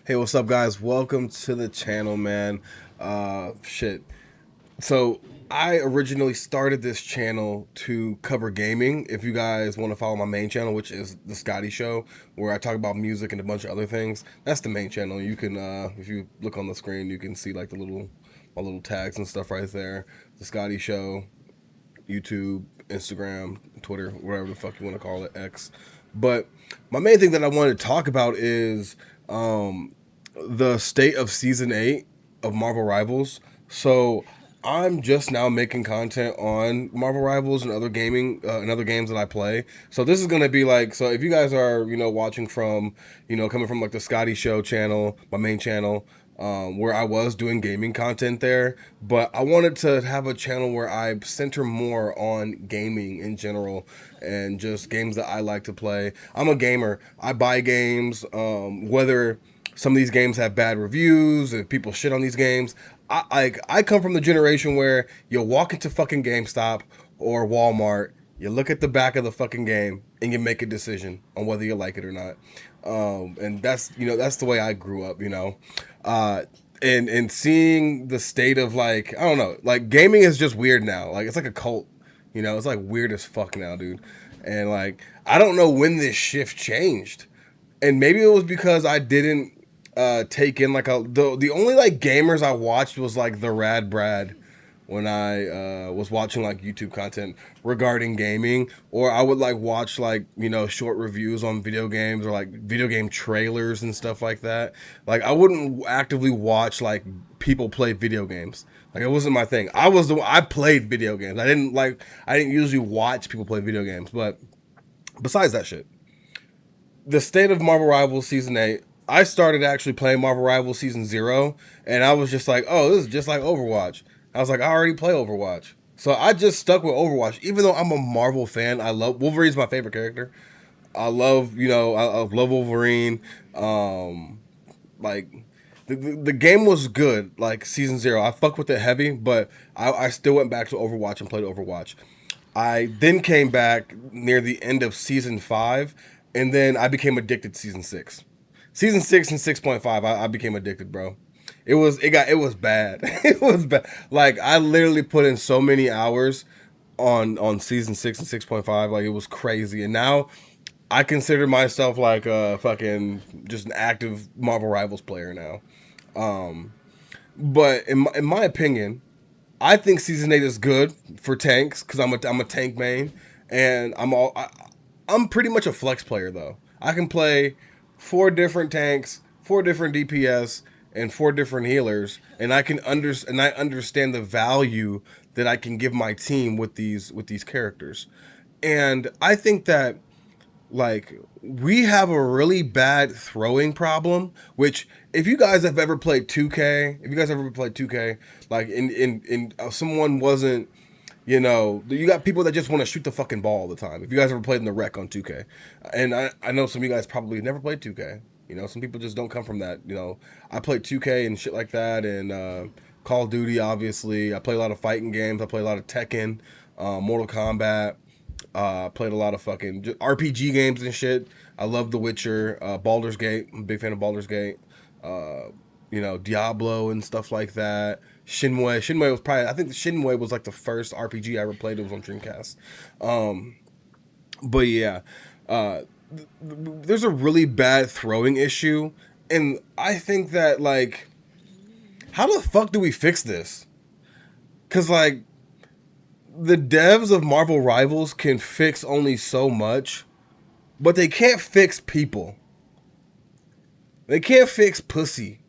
Hey, what's up, guys? Welcome to the channel, man. Shit. So, I originally started this channel to cover gaming. If you guys want to follow my main channel, which is The Scotty Show, where I talk about music and a bunch of other things, that's the main channel. You can, if you look on the screen, you can see like my little tags and stuff right there. The Scotty Show, YouTube, Instagram, Twitter, whatever the fuck you want to call it, X. But my main thing that I wanted to talk about is um, the state of season 8 of Marvel Rivals. So I'm just now making content on Marvel Rivals and other gaming and other games that I play. So this is gonna be like, so if you guys are watching from coming from like the Scotty Show channel, my main channel, where I was doing gaming content there, but I wanted to have a channel where I center more on gaming in general and just games that I like to play. I'm a gamer. I buy games, whether some of these games have bad reviews, if people shit on these games. I come from the generation where you walk into fucking GameStop or Walmart, you look at the back of the fucking game, and you make a decision on whether you like it or not. And that's the way I grew up. Uh, and seeing the state of like, I don't know, like gaming is just weird now. Like it's like a cult. It's like weird as fuck now, dude. And like I don't know when this shift changed, and maybe it was because I didn't take in like the only like gamers I watched was like the Rad Brad when I was watching like YouTube content regarding gaming, or I would like watch like short reviews on video games or like video game trailers and stuff like that. Like I wouldn't actively watch like people play video games. Like it wasn't my thing. I played video games. I didn't usually watch people play video games, but besides that shit, the state of Marvel Rivals season 8, I started actually playing Marvel Rivals season 0, and I was just like, oh, this is just like Overwatch. I was like, I already play Overwatch. So I just stuck with Overwatch. Even though I'm a Marvel fan, I love Wolverine's my favorite character. I love Wolverine. Um, like the game was good, like season 0. I fucked with it heavy, but I still went back to Overwatch and played Overwatch. I then came back near the end of season 5, and then I became addicted to season 6. Season 6 and 6.5, I became addicted, bro. It was bad. It was bad. Like I literally put in so many hours on season 6 and 6.5, like it was crazy. And now I consider myself like a fucking just an active Marvel Rivals player now. But in my opinion, I think season 8 is good for tanks because I'm a tank main, and I'm pretty much a flex player though. I can play 4 different tanks, 4 different DPS, and 4 different healers, and I understand the value that I can give my team with these characters, and I think that like we have a really bad throwing problem, which if you guys have ever played 2K, if you guys ever played 2K, like in someone wasn't, you got people that just want to shoot the fucking ball all the time. If you guys ever played in the rec on 2K, and I know some of you guys probably never played 2K. Some people just don't come from that. I played 2K and shit like that, and Call of Duty, obviously. I play a lot of fighting games. I play a lot of Tekken, Mortal Kombat. Played a lot of fucking RPG games and shit. I love The Witcher, Baldur's Gate. I'm a big fan of Baldur's Gate. Uh, Diablo and stuff like that. Shinmue. Shinmue was probably, I think Shinmue was like the first RPG I ever played. It was on Dreamcast. Um, but yeah, uh, there's a really bad throwing issue, and I think that like, how the fuck do we fix this? Cause like the devs of Marvel Rivals can fix only so much, but they can't fix people. They can't fix pussy.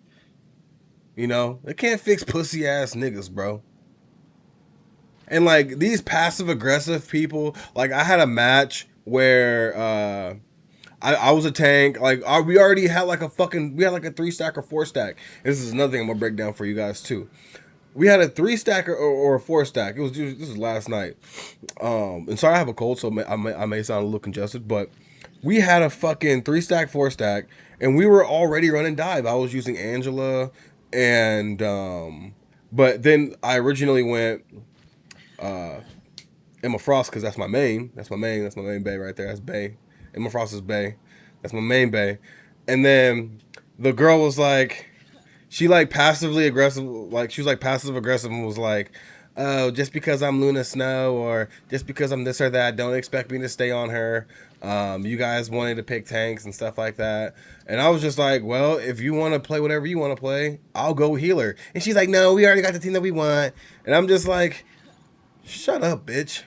They can't fix pussy ass niggas, bro. And like these passive aggressive people, like I had a match where I was a tank. Like we already had like we had like a 3 stack or 4 stack. This is another thing I'm gonna break down for you guys too. We had a 3 stack or a 4 stack. This was last night. And sorry I have a cold, so I may sound a little congested, but we had a fucking 3 stack, 4 stack, and we were already running dive. I was using Angela, and but then I originally went Emma Frost because that's my main. That's my main. That's my main bay right there. That's Bay. Emma Frost is Bay. That's my main bay. And then the girl was like, she like passively aggressive, like she was like passive aggressive and was like, oh, just because I'm Luna Snow or just because I'm this or that, don't expect me to stay on her. You guys wanted to pick tanks and stuff like that. And I was just like, well, if you want to play whatever you want to play, I'll go healer. And she's like, no, we already got the team that we want. And I'm just like, shut up, bitch.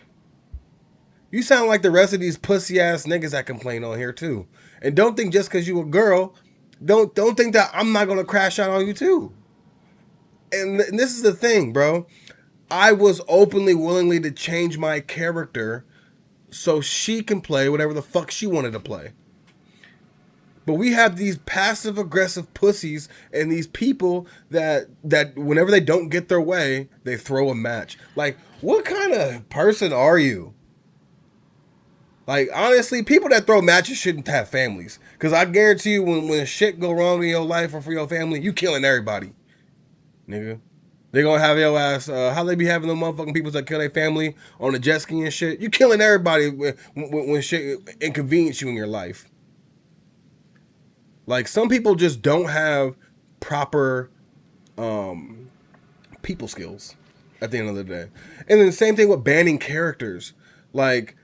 You sound like the rest of these pussy ass niggas that complain on here too. And don't think just because you a girl, don't think that I'm not gonna crash out on you too. And this is the thing, bro. I was openly willingly to change my character so she can play whatever the fuck she wanted to play. But we have these passive aggressive pussies and these people that whenever they don't get their way, they throw a match. Like, what kind of person are you? Like, honestly, people that throw matches shouldn't have families. Because I guarantee you, when shit go wrong in your life or for your family, you killing everybody, nigga. They gonna have your ass. How they be having them motherfucking people that kill their family on the jet ski and shit? You killing everybody when shit inconvenience you in your life. Like, some people just don't have proper people skills at the end of the day. And then the same thing with banning characters. Like,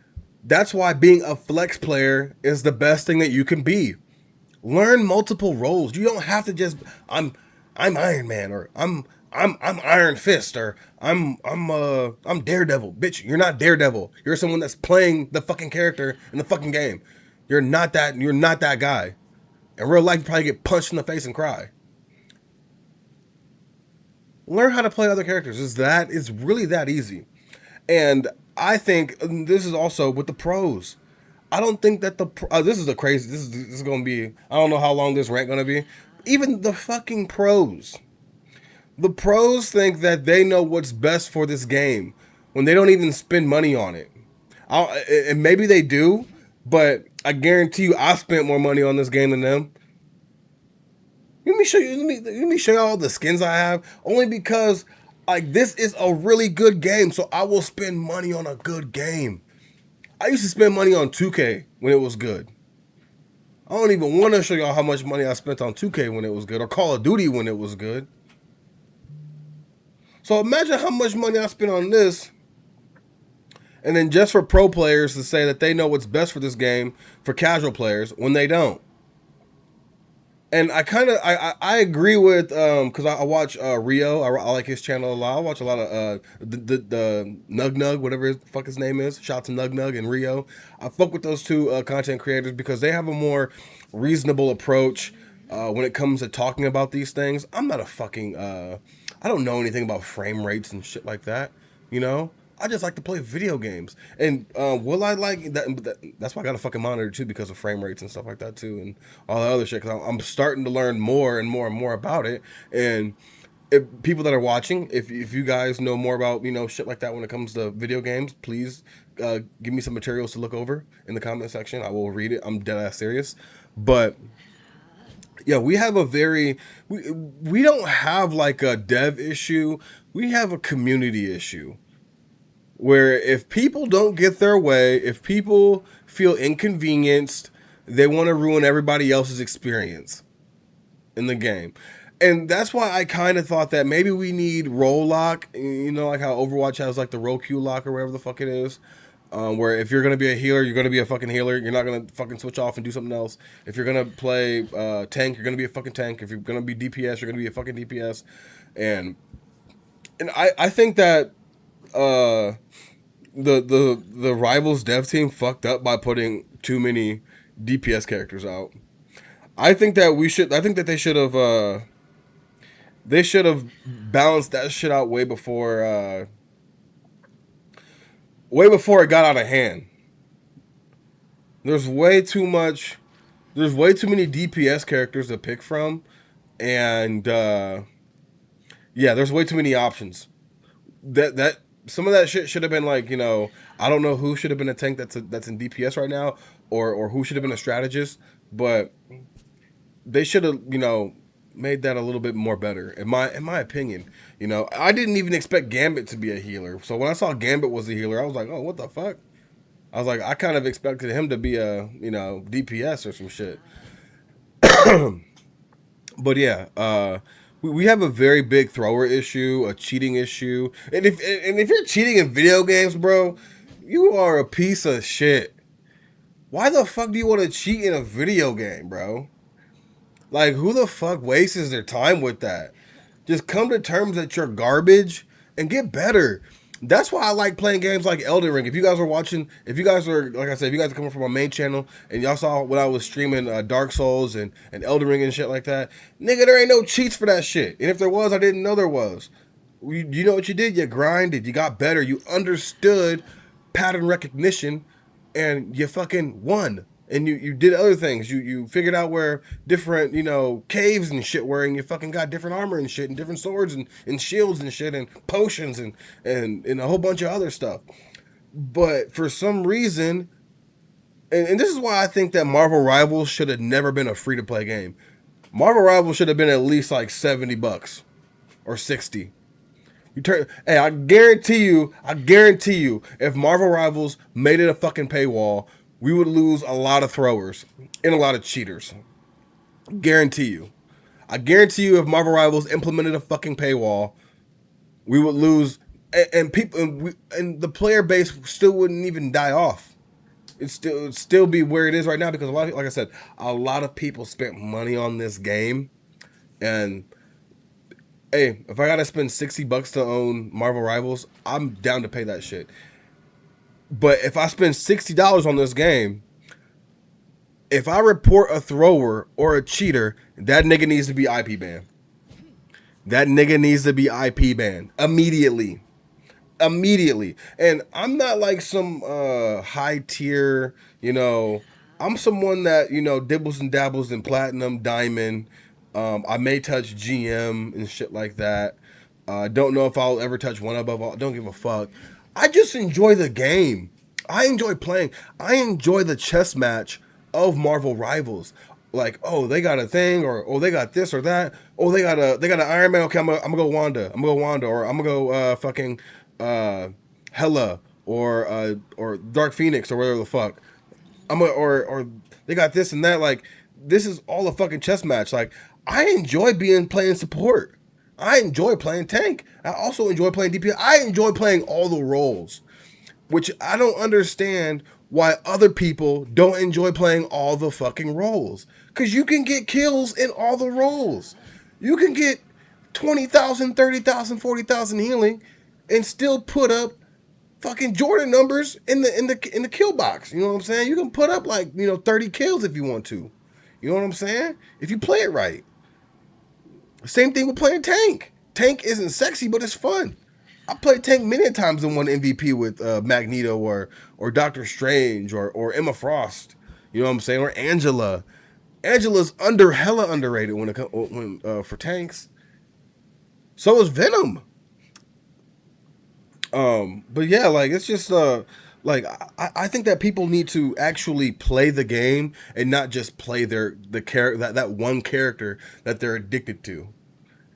that's why being a flex player is the best thing that you can be. Learn multiple roles. You don't have to just I'm Iron Man or I'm Iron Fist or I'm Daredevil. Bitch, you're not Daredevil. You're someone that's playing the fucking character in the fucking game. You're not that guy. In real life, you probably get punched in the face and cry. Learn how to play other characters. It's really that easy. And I think this is also with the pros. I don't think that this is a crazy. This is gonna be. I don't know how long this rant gonna be. Even the fucking pros. The pros think that they know what's best for this game when they don't even spend money on it. And maybe they do, but I guarantee you, I spent more money on this game than them. Let me show you. Let me show you all the skins I have. Only because like this is a really good game, so I will spend money on a good game. I used to spend money on 2K when it was good. I don't even want to show y'all how much money I spent on 2K when it was good, or Call of Duty when it was good. So imagine how much money I spent on this, and then just for pro players to say that they know what's best for this game for casual players when they don't. And I agree with because I watch Rio. I like his channel a lot. I watch a lot of the Nug Nug, whatever the fuck his name is. Shout out to Nug Nug and Rio. I fuck with those two content creators because they have a more reasonable approach when it comes to talking about these things. I'm not a fucking I don't know anything about frame rates and shit like that. You know, I just like to play video games. And will I like that? That's why I got a fucking monitor too, because of frame rates and stuff like that too, and all the other shit. Because I'm starting to learn more and more and more about it. And if people that are watching, if you guys know more about shit like that when it comes to video games, please give me some materials to look over in the comment section. I will read it. I'm dead ass serious. But yeah, we have a very we don't have like a dev issue. We have a community issue where if people don't get their way, if people feel inconvenienced, they want to ruin everybody else's experience in the game. And that's why I kind of thought that maybe we need role lock, like how Overwatch has like the role queue lock or whatever the fuck it is. Where if you're going to be a healer, you're going to be a fucking healer. You're not going to fucking switch off and do something else. If you're going to play tank, you're going to be a fucking tank. If you're going to be DPS, you're going to be a fucking DPS. And I think that the Rivals dev team fucked up by putting too many DPS characters out. I think that they should have balanced that shit out way before it got out of hand. There's way too many DPS characters to pick from, and yeah, there's way too many options. That some of that shit should have been like, I don't know who should have been a tank that's in DPS right now, or who should have been a strategist, but they should have, made that a little bit more better in my opinion. I didn't even expect Gambit to be a healer. So when I saw Gambit was a healer, I was like, oh, what the fuck? I was like, I kind of expected him to be a, DPS or some shit. But yeah, we have a very big thrower issue, a cheating issue, and if you're cheating in video games, bro, you are a piece of shit. Why the fuck do you want to cheat in a video game, bro? Like, who the fuck wastes their time with that? Just come to terms that you're garbage and get better. That's why I like playing games like Elden Ring. If you guys are watching, if you guys are, like I said, if you guys are coming from my main channel and y'all saw when I was streaming Dark Souls and Elden Ring and shit like that, nigga, there ain't no cheats for that shit. And if there was, I didn't know there was. You know what you did? You grinded. You got better. You understood pattern recognition, and you fucking won. And you did other things. You figured out where different, caves and shit were, and you fucking got different armor and shit, and different swords and shields and shit, and potions and a whole bunch of other stuff. But for some reason, and this is why I think that Marvel Rivals should have never been a free to play game. Marvel Rivals should have been at least like $70 or 60. Hey, I guarantee you, if Marvel Rivals made it a fucking paywall, we would lose a lot of throwers and a lot of cheaters. Guarantee you. I guarantee you, if Marvel Rivals implemented a fucking paywall, we would lose, and people, and the player base still wouldn't even die off. It'd still be where it is right now because like I said, a lot of people spent money on this game, and hey, if I gotta spend $60 to own Marvel Rivals, I'm down to pay that shit. But if I spend $60 on this game, if I report a thrower or a cheater, that nigga needs to be IP banned. That nigga needs to be IP banned immediately. Immediately. And I'm not like some high tier, I'm someone that, dibbles and dabbles in platinum, diamond. I may touch GM and shit like that. Don't know if I'll ever touch one above all. Don't give a fuck. I just enjoy the game. I enjoy playing. I enjoy the chess match of Marvel Rivals. Like, oh, they got a thing, or oh, they got this or that. Oh, they got an Iron Man. Okay, I'm gonna go Wanda. I'm gonna go Wanda, or I'm gonna go fucking Hela, or Dark Phoenix, or whatever the fuck. Or they got this and that. Like, this is all a fucking chess match. Like, I enjoy playing support. I enjoy playing tank. I also enjoy playing DPS. I enjoy playing all the roles, which I don't understand why other people don't enjoy playing all the fucking roles. Because you can get kills in all the roles. You can get 20,000, 30,000, 40,000 healing and still put up fucking Jordan numbers in the kill box. You know what I'm saying? You can put up like, 30 kills if you want to. You know what I'm saying? If you play it right. Same thing with playing tank. Tank isn't sexy, but it's fun. I played tank many times and won MVP with Magneto or Doctor Strange or Emma Frost. You know what I'm saying? Or Angela. Angela's hella underrated for tanks. So is Venom. But yeah, like, it's just like I think that people need to actually play the game and not just play the character that one character that they're addicted to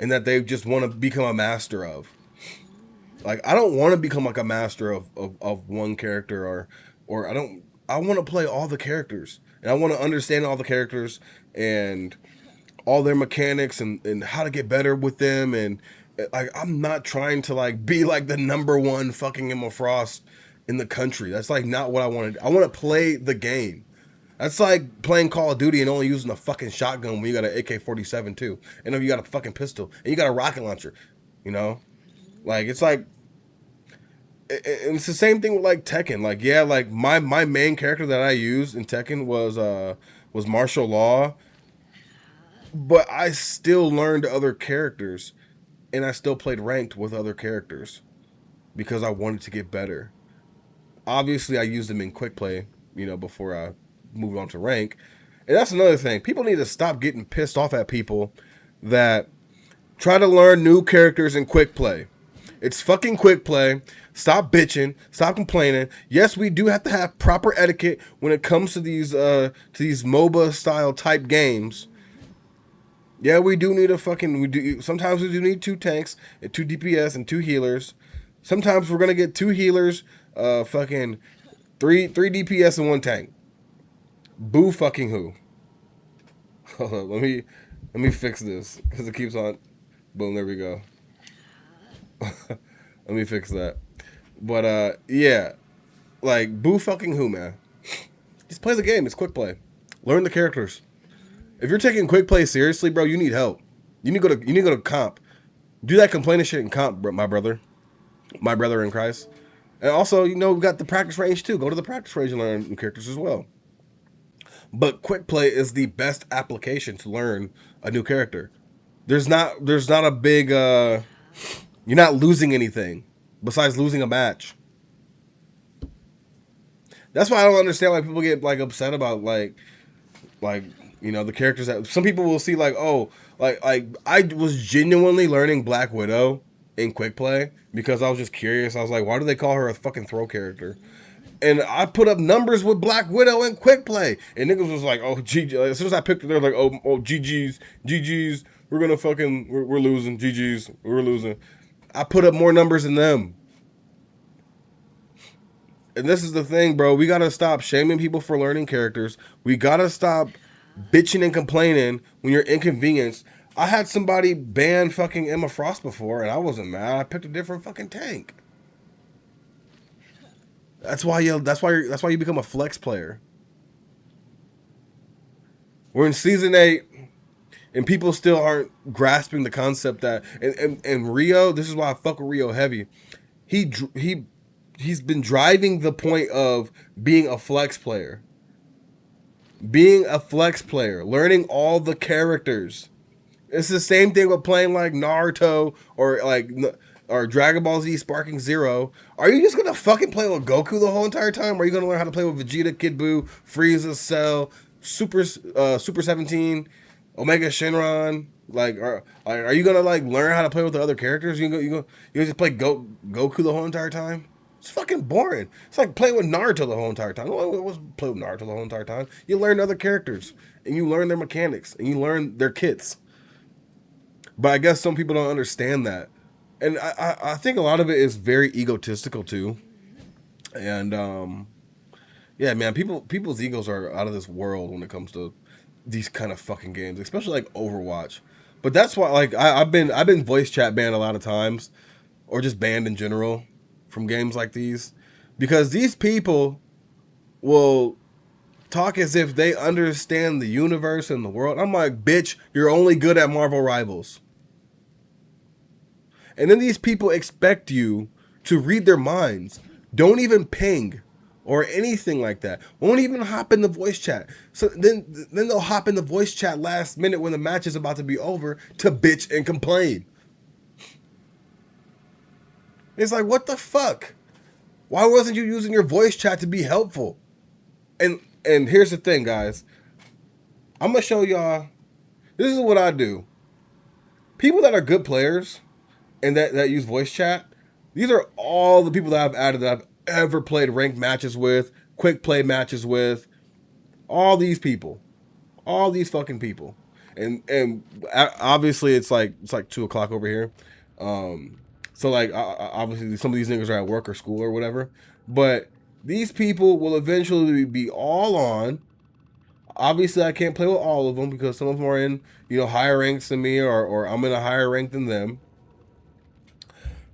and that they just want to become a master of. Like, I don't want to become like a master of one character, or I want to play all the characters, and I want to understand all the characters and all their mechanics and how to get better with them. And like, I'm not trying to like be like the number one fucking Emma Frost in the country. That's like not what I want to do. I want to play the game. That's like playing Call of Duty and only using a fucking shotgun when you got an AK-47 too. And then you got a fucking pistol and you got a rocket launcher, you know? Like, it's like, and it's the same thing with like Tekken. Like, yeah, like my main character that I used in Tekken was martial law, but I still learned other characters, and I still played ranked with other characters because I wanted to get better. Obviously, I used them in quick play, before I moved on to rank. And that's another thing. People need to stop getting pissed off at people that try to learn new characters in quick play. It's fucking quick play. Stop bitching. Stop complaining. Yes, we do have to have proper etiquette when it comes to these MOBA style type games. Yeah, we do need sometimes we do need 2 tanks and 2 DPS and 2 healers. Sometimes we're gonna get 2 healers, fucking three DPS and 1 tank. Boo fucking who. Hold on, Let me fix this because it keeps on. Boom, there we go. Let me fix that. But yeah, like boo fucking who, man. Just play the game. It's quick play. Learn the characters. If you're taking quick play seriously, bro, you need help. You need to go to comp. Do that complaining shit in comp, bro, my brother in Christ. And also, you know, we got the practice range too. Go to the practice range and learn new characters as well. But quick play is the best application to learn a new character. There's not a big you're not losing anything besides losing a match. That's why I don't understand why people get like upset about like you know the characters that some people will see like oh like I was genuinely learning Black Widow in quick play because I was just curious. I was like, why do they call her a fucking throw character? And I put up numbers with Black Widow in quick play, and niggas was like, "Oh, GG." As soon as I picked it, they're like, "Oh, GGs. We're gonna fucking, we're losing. GGs, we're losing." I put up more numbers than them, and this is the thing, bro. We gotta stop shaming people for learning characters. We gotta stop bitching and complaining when you're inconvenienced. I had somebody ban fucking Emma Frost before, and I wasn't mad. I picked a different fucking tank. That's why you become a flex player. We're in season 8, and people still aren't grasping the concept that and Rio. This is why I fuck with Rio heavy. He he he's been driving the point of being a flex player, learning all the characters. It's the same thing with playing like Naruto or Dragon Ball Z Sparking Zero. Are you just gonna fucking play with Goku the whole entire time? Or are you gonna learn how to play with Vegeta, Kid Buu, Frieza, Cell, Super 17, Omega Shenron? Are you gonna like learn how to play with the other characters? You just play Goku the whole entire time? It's fucking boring. It's like playing with Naruto the whole entire time. What's play with Naruto the whole entire time? You learn other characters and you learn their mechanics and you learn their kits. But I guess some people don't understand that. And I think a lot of it is very egotistical too. And yeah, man, people's egos are out of this world when it comes to these kind of fucking games, especially like Overwatch. But that's why like I've been voice chat banned a lot of times, or just banned in general from games like these, because these people will talk as if they understand the universe and the world. I'm like, bitch, you're only good at Marvel Rivals. And then these people expect you to read their minds. Don't even ping or anything like that. Won't even hop in the voice chat. So then they'll hop in the voice chat last minute when the match is about to be over to bitch and complain. It's like, what the fuck? Why wasn't you using your voice chat to be helpful? And here's the thing, guys. I'm gonna show y'all. This is what I do. People that are good players and that use voice chat, these are all the people that I've added that I've ever played ranked matches with, quick play matches with. All these people, all these fucking people, and obviously it's like 2 o'clock over here. So like obviously some of these niggas are at work or school or whatever, but these people will eventually be all on. Obviously, I can't play with all of them because some of them are in higher ranks than me, or I'm in a higher rank than them.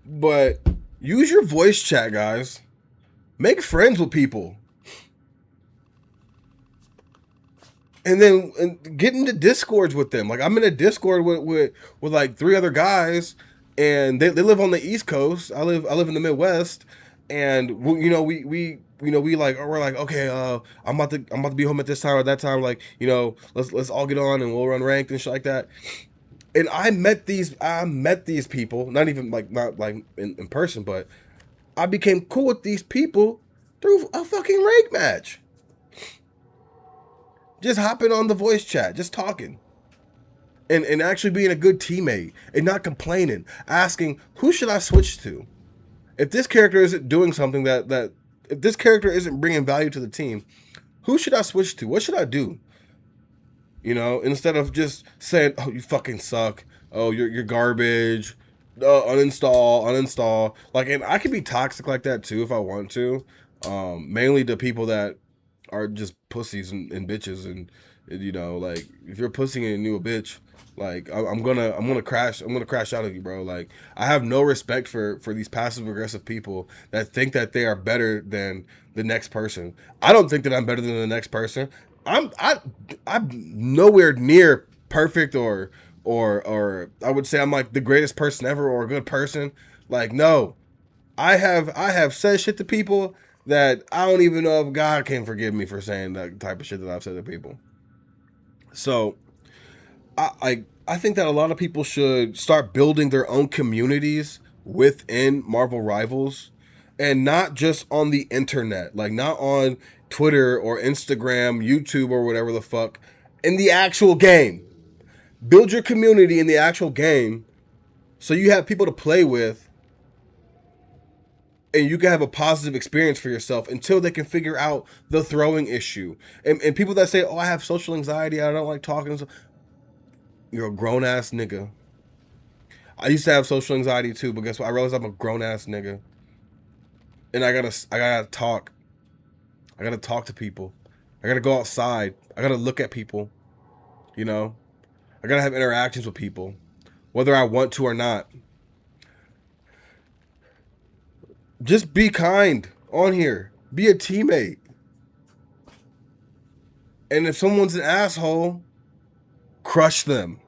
But use your voice chat, guys. Make friends with people. And then get into discords with them. Like I'm in a discord with like 3 other guys, and they live on the East Coast. I live in the Midwest, and we like we're like, okay, I'm about to be home at this time or that time. Like let's all get on and we'll run ranked and shit like that. And I met these people, not even like not like in person, but I became cool with these people through a fucking rank match. Just hopping on the voice chat, just talking. And actually being a good teammate and not complaining, asking who should I switch to? If this character isn't doing something that if this character isn't bringing value to the team, who should I switch to? What should I do? Instead of just saying, "Oh, you fucking suck. Oh, you're garbage. Uninstall." Like, and I can be toxic like that too if I want to. Mainly to people that are just pussies and bitches, and You know, like if you're pussy and you a bitch, like I'm gonna crash out of you, bro. Like I have no respect for these passive aggressive people that think that they are better than the next person. I don't think that I'm better than the next person. I'm I I'm nowhere near perfect or I would say I'm like the greatest person ever or a good person. Like no, I have said shit to people that I don't even know if God can forgive me for saying that type of shit that I've said to people. So I think that a lot of people should start building their own communities within Marvel Rivals and not just on the internet, like not on Twitter or Instagram, YouTube or whatever the fuck, in the actual game. Build your community in the actual game so you have people to play with and you can have a positive experience for yourself until they can figure out the throwing issue. And people that say, "Oh, I have social anxiety. I don't like talking." You're a grown ass nigga. I used to have social anxiety too, but guess what? I realized I'm a grown ass nigga, and I gotta talk. I gotta talk to people. I gotta go outside. I gotta look at people. You know, I gotta have interactions with people, whether I want to or not. Just be kind on here. Be a teammate. And if someone's an asshole, crush them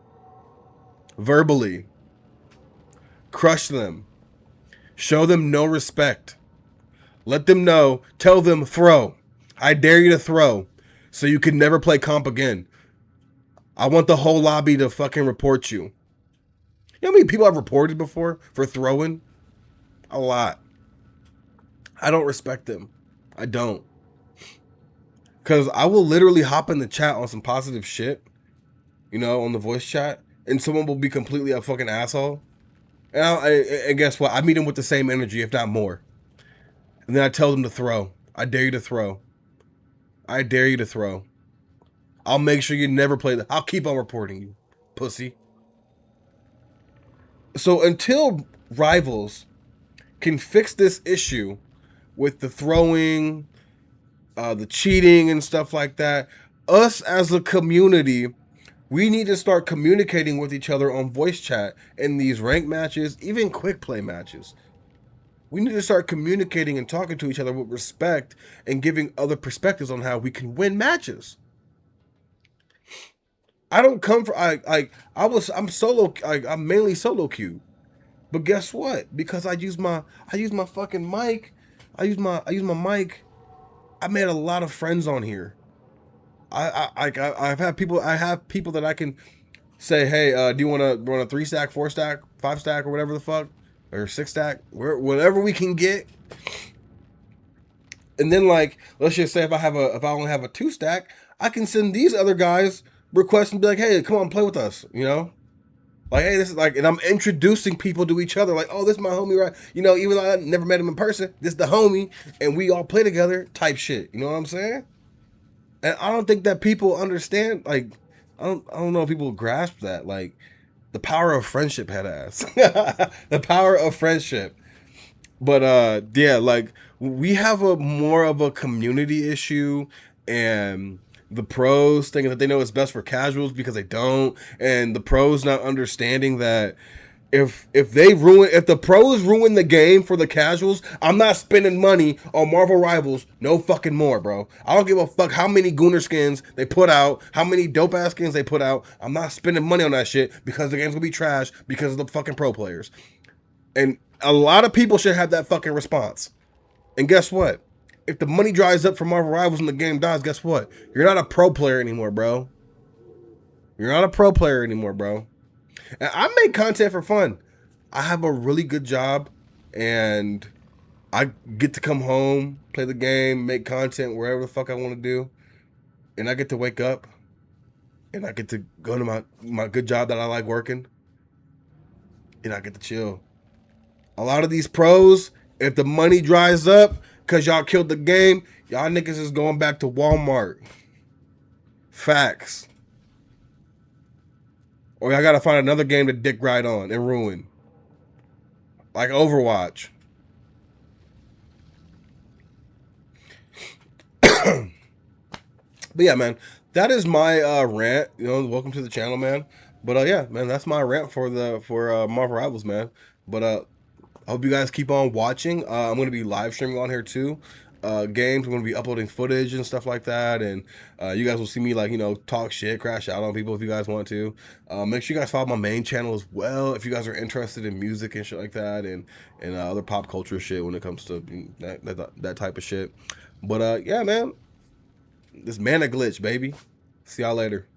verbally. Crush them. Show them no respect. Let them know. Tell them throw. I dare you to throw, so you can never play comp again. I want the whole lobby to fucking report you. You know how many people I've reported before for throwing? A lot. I don't respect them. I don't. Because I will literally hop in the chat on some positive shit, you know, on the voice chat, and someone will be completely a fucking asshole. And guess what? I meet them with the same energy, if not more. And then I tell them to throw. I dare you to throw. I dare you to throw. I'll make sure you never play that. I'll keep on reporting you, pussy. So until Rivals can fix this issue with the throwing, the cheating, and stuff like that, us as a community, we need to start communicating with each other on voice chat in these ranked matches, even quick play matches. We need to start communicating and talking to each other with respect and giving other perspectives on how we can win matches. I don't come for I'm solo. I'm mainly solo queue. But guess what? Because I use my fucking mic. I use my mic. I made a lot of friends on here. I have people that I can say, hey, do you want to run a 3 stack, 4 stack, 5 stack, or whatever the fuck, or 6 stack, whatever we can get. And then like, let's just say if I only have a 2 stack, I can send these other guys requests and be like, hey, come on, play with us, you know. Like, hey, this is like, and I'm introducing people to each other. Like, oh, this is my homie, right? You know, even though I never met him in person, this is the homie, and we all play together, type shit. You know what I'm saying? And I don't think that people understand. Like, I don't know if people grasp that. Like, the power of friendship, head ass. The power of friendship. But yeah, like we have a more of a community issue, and the pros thinking that they know what's best for casuals because they don't, and the pros not understanding that if the pros ruin the game for the casuals, I'm not spending money on Marvel Rivals no fucking more, bro. I don't give a fuck how many Gooner skins they put out, how many dope ass skins they put out. I'm not spending money on that shit because the game's gonna be trash because of the fucking pro players. And a lot of people should have that fucking response. And guess what? If the money dries up for Marvel Rivals and the game dies, guess what? You're not a pro player anymore, bro. You're not a pro player anymore, bro. And I make content for fun. I have a really good job, and I get to come home, play the game, make content wherever the fuck I want to do. And I get to wake up, and I get to go to my good job that I like working, and I get to chill. A lot of these pros, if the money dries up because y'all killed the game, y'all niggas is going back to Walmart. Facts. Or y'all gotta find another game to dick ride on and ruin. Like Overwatch. But yeah, man, that is my rant. You know, welcome to the channel, man. But yeah, man, that's my rant for Marvel Rivals, man. But I hope you guys keep on watching. I'm going to be live streaming on here too. Games. I'm going to be uploading footage and stuff like that, and you guys will see me like talk shit, crash out on people if you guys want to. Make sure you guys follow my main channel as well if you guys are interested in music and shit like that, and other pop culture shit when it comes to that type of shit. But yeah, man, this mana glitch, baby. See y'all later.